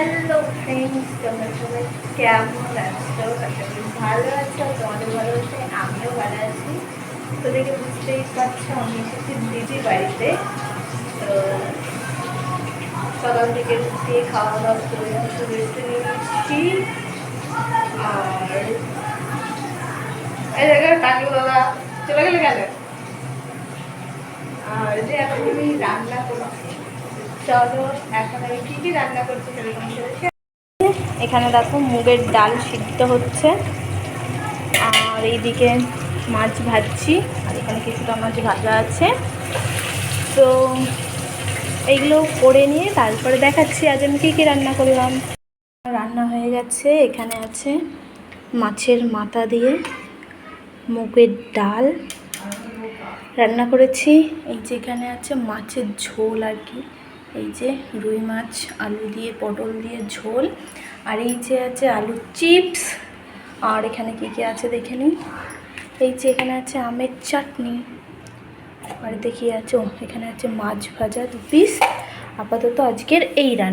Hello friends, তোমরা সবাই কেমন আছো? আশা করি ভালো আছো। তোমাদের ভালো আছে, আমিও ভালো আছি। তো দেখে বুঝতেই পারছো আমি এসেছি দিদির বাড়িতে। তো সকাল থেকে উঠে খাওয়া দাওয়া করে একটু রেস্ট নিয়ে নিচ্ছি। আর এই জায়গায় কাকু দাদা চলে গেলে গেলে। আর যে এখন আমি রান্না করছি, চলো এখন আমি কী কী রান্না করছি সেটা। এখানে দেখো মুগের ডাল সিদ্ধ হচ্ছে, আর এইদিকে মাছ ভাজছি, আর এখানে কিছুটা মাছ ভাজা আছে। তো এইগুলো করে নিয়ে তারপরে দেখাচ্ছি আজ আমি কী কী রান্না করলাম। রান্না হয়ে গেছে, এখানে আছে মাছের মাথা দিয়ে মুগের ডাল রান্না করেছি। এই যে এখানে আছে মাছের ঝোল আর কি, এই যে রুই মাছ আলু দিয়ে পটল দিয়ে ঝোল, আর এই যে আছে আলুর চিপস। আর এখানে কী কী আছে দেখে নিই। এই যে এখানে আছে আমের চাটনি, আর দেখি আছে এখানে আছে মাছ ভাজা 2 পিস। আপাতত আজকের এই রান্না।